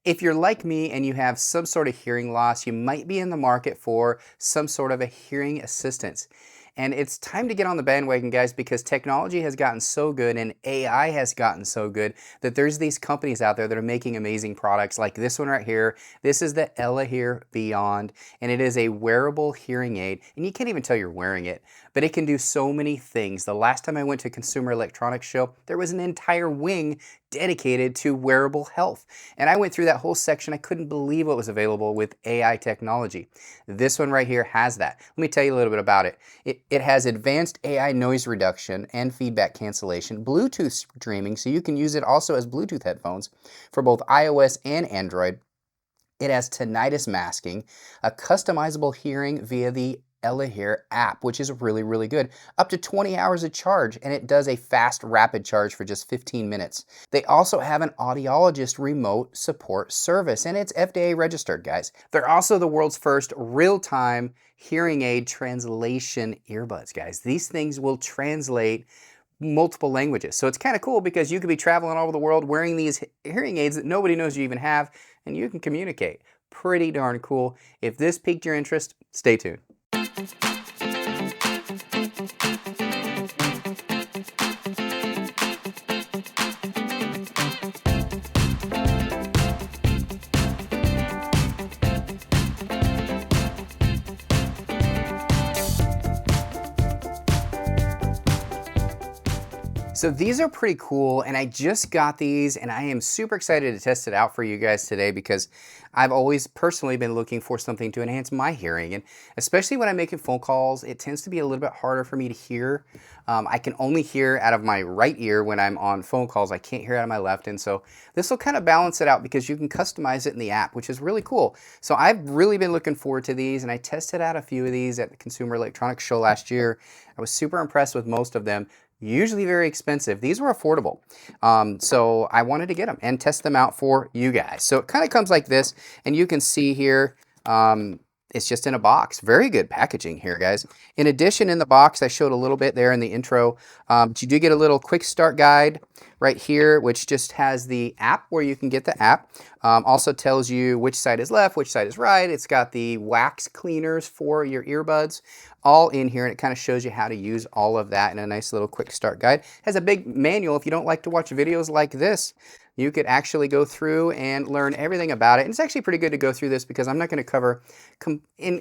If you're like me and you have some sort of hearing loss, you might be in the market for some sort of a hearing assistance. And it's time to get on the bandwagon, guys, because technology has gotten so good and AI has gotten so good that there's these companies out there that are making amazing products like this one right here. This is the Elehear Beyond, and it is a wearable hearing aid, and you can't even tell you're wearing it, but it can do so many things. The last time I went to a Consumer Electronics Show, there was an entire wing dedicated to wearable health. And I went through that whole section. I couldn't believe what was available with AI technology. This one right here has that. Let me tell you a little bit about it. It has advanced AI noise reduction and feedback cancellation, Bluetooth streaming, so you can use it also as Bluetooth headphones for both iOS and Android. It has tinnitus masking, a customizable hearing via the Elehear app, which is really, really good. Up to 20 hours of charge, and it does a fast, rapid charge for just 15 minutes. They also have an audiologist remote support service, and it's FDA registered, guys. They're also the world's first real-time hearing aid translation earbuds, guys. These things will translate multiple languages. So it's kind of cool because you could be traveling all over the world wearing these hearing aids that nobody knows you even have, and you can communicate. Pretty darn cool. If this piqued your interest, stay tuned. So these are pretty cool, and I just got these, and I am super excited to test it out for you guys today because I've always personally been looking for something to enhance my hearing, and especially when I'm making phone calls, it tends to be a little bit harder for me to hear. I can only hear out of my right ear when I'm on phone calls. I can't hear out of my left, and so this will kind of balance it out because you can customize it in the app, which is really cool. So I've really been looking forward to these, and I tested out a few of these at the Consumer Electronics Show last year. I was super impressed with most of them. Usually very expensive. These were affordable. So I wanted to get them and test them out for you guys. So it kind of comes like this, and you can see here, it's just in a box. Very good packaging here, guys. In addition, in the box, I showed a little bit there in the intro, but you do get a little quick start guide right here, which just has the app where you can get the app. Also tells you which side is left, which side is right. It's got the wax cleaners for your earbuds all in here, and it kind of shows you how to use all of that in a nice little quick start guide. It has a big manual. If you don't like to watch videos like this, you could actually go through and learn everything about it. And it's actually pretty good to go through this because I'm not going to cover in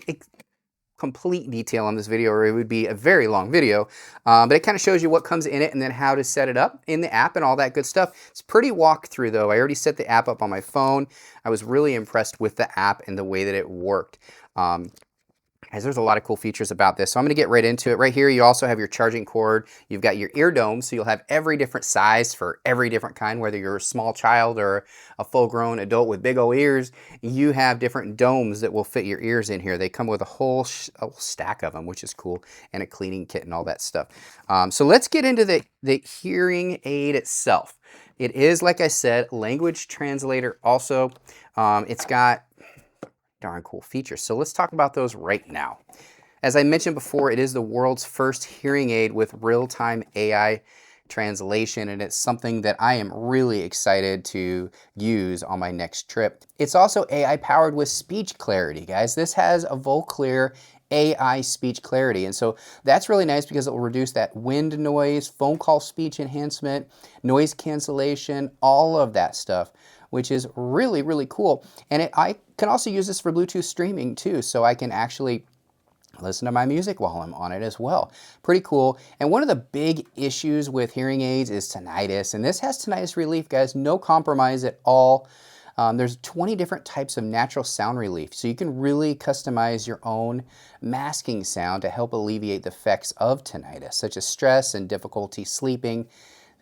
complete detail on this video, or it would be a very long video, but it kind of shows you what comes in it and then how to set it up in the app and all that good stuff. It's pretty walkthrough though. I already set the app up on my phone. I was really impressed with the app and the way that it worked. Guys, there's a lot of cool features about this, so I'm going to get right into it. Right here, you also have your charging cord. You've got your ear domes, so you'll have every different size for every different kind, whether you're a small child or a full-grown adult with big old ears. You have different domes that will fit your ears in here. They come with a whole stack of them, which is cool, and a cleaning kit and all that stuff. So let's get into the hearing aid itself. It is, like I said, language translator also. It's got darn cool features. So let's talk about those right now. As I mentioned before, it is the world's first hearing aid with real-time AI translation, and it's something that I am really excited to use on my next trip. It's also AI powered with speech clarity, guys. This has a Voclear AI speech clarity, and so that's really nice because it will reduce that wind noise, phone call speech enhancement, noise cancellation, all of that stuff, which is really, really cool. And I can also use this for Bluetooth streaming too, so I can actually listen to my music while I'm on it as well. Pretty cool. And one of the big issues with hearing aids is tinnitus, and this has tinnitus relief, guys. No compromise at all. There's 20 different types of natural sound relief, so you can really customize your own masking sound to help alleviate the effects of tinnitus, such as stress and difficulty sleeping,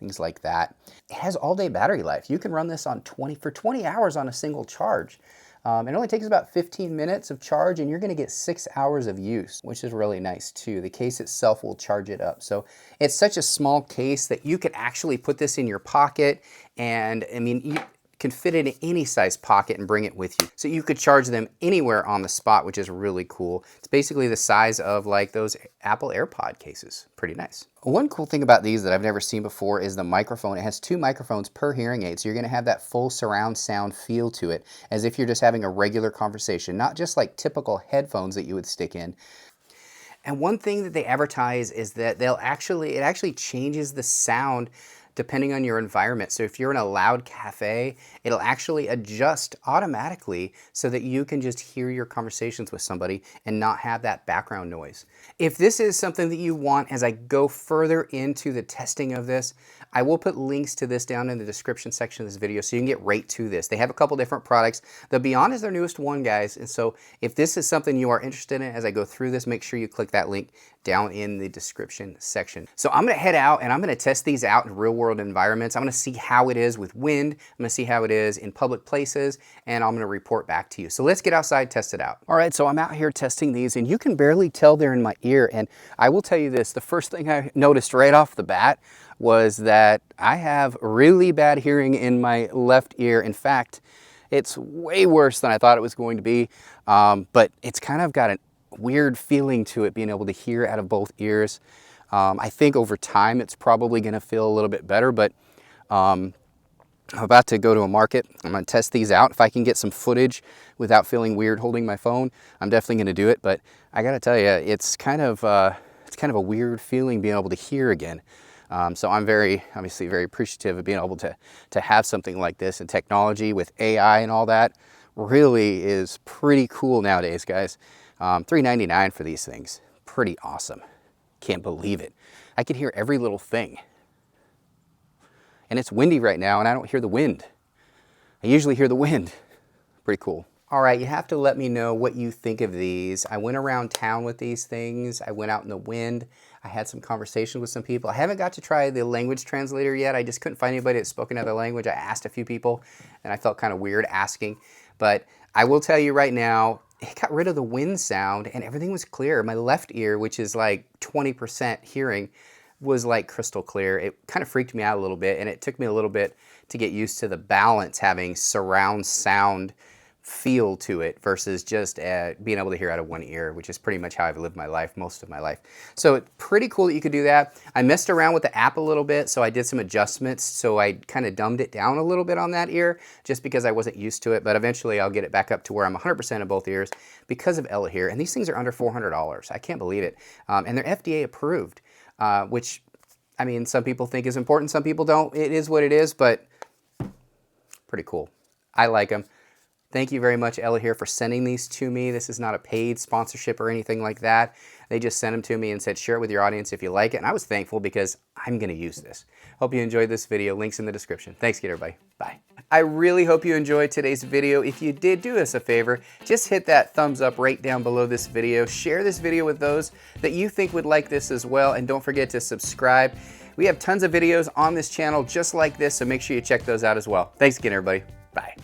things like that. It has all-day battery life. You can run this on for 20 hours on a single charge. It only takes about 15 minutes of charge, and you're going to get 6 hours of use, which is really nice too. The case itself will charge it up. So it's such a small case that you could actually put this in your pocket, and I mean, can fit in any size pocket and bring it with you. So you could charge them anywhere on the spot, which is really cool. It's basically the size of like those Apple AirPod cases. Pretty nice. One cool thing about these that I've never seen before is the microphone. It has 2 microphones per hearing aid, so you're gonna have that full surround sound feel to it, as if you're just having a regular conversation, not just like typical headphones that you would stick in. And one thing that they advertise is that it actually changes the sound depending on your environment. So if you're in a loud cafe, it'll actually adjust automatically so that you can just hear your conversations with somebody and not have that background noise. If this is something that you want, as I go further into the testing of this, I will put links to this down in the description section of this video so you can get right to this. They have a couple different products. The Beyond is their newest one, guys. And so if this is something you are interested in as I go through this, make sure you click that link down in the description section. So I'm gonna head out and I'm gonna test these out in real world environments. I'm gonna see how it is with wind. I'm gonna see how it is in public places, and I'm gonna report back to you. So let's get outside, test it out. All right, so I'm out here testing these, and you can barely tell they're in my ear. And I will tell you this, the first thing I noticed right off the bat was that I have really bad hearing in my left ear. In fact, it's way worse than I thought it was going to be, but it's kind of got a weird feeling to it, being able to hear out of both ears. I think over time it's probably going to feel a little bit better, but I'm about to go to a market. I'm going to test these out. If I can get some footage without feeling weird holding my phone, I'm definitely going to do it. But I got to tell you, it's kind of a weird feeling being able to hear again. So I'm obviously very appreciative of being able to have something like this, and technology with AI and all that really is pretty cool nowadays, guys. $3.99 for these things. Pretty awesome. Can't believe it. I can hear every little thing. And it's windy right now, and I don't hear the wind. I usually hear the wind. Pretty cool. All right, you have to let me know what you think of these. I went around town with these things. I went out in the wind. I had some conversations with some people. I haven't got to try the language translator yet. I just couldn't find anybody that spoke another language. I asked a few people, and I felt kind of weird asking. But I will tell you right now, it got rid of the wind sound, and everything was clear. My left ear, which is like 20% hearing, was like crystal clear. It kind of freaked me out a little bit, and it took me a little bit to get used to the balance, having surround sound feel to it versus just being able to hear out of one ear, which is pretty much how I've lived my life, most of my life. So it's pretty cool that you could do that. I messed around with the app a little bit, so I did some adjustments. So I kind of dumbed it down a little bit on that ear just because I wasn't used to it, but eventually I'll get it back up to where I'm 100% of both ears because of Elehear. And these things are under $400. I can't believe it. And they're FDA approved, which, I mean, some people think is important, some people don't. It is what it is, but pretty cool. I like them. Thank you very much, Elehear, for sending these to me. This is not a paid sponsorship or anything like that. They just sent them to me and said, share it with your audience if you like it. And I was thankful because I'm going to use this. Hope you enjoyed this video. Links in the description. Thanks again, everybody. Bye. I really hope you enjoyed today's video. If you did, do us a favor. Just hit that thumbs up right down below this video. Share this video with those that you think would like this as well. And don't forget to subscribe. We have tons of videos on this channel just like this, so make sure you check those out as well. Thanks again, everybody. Bye.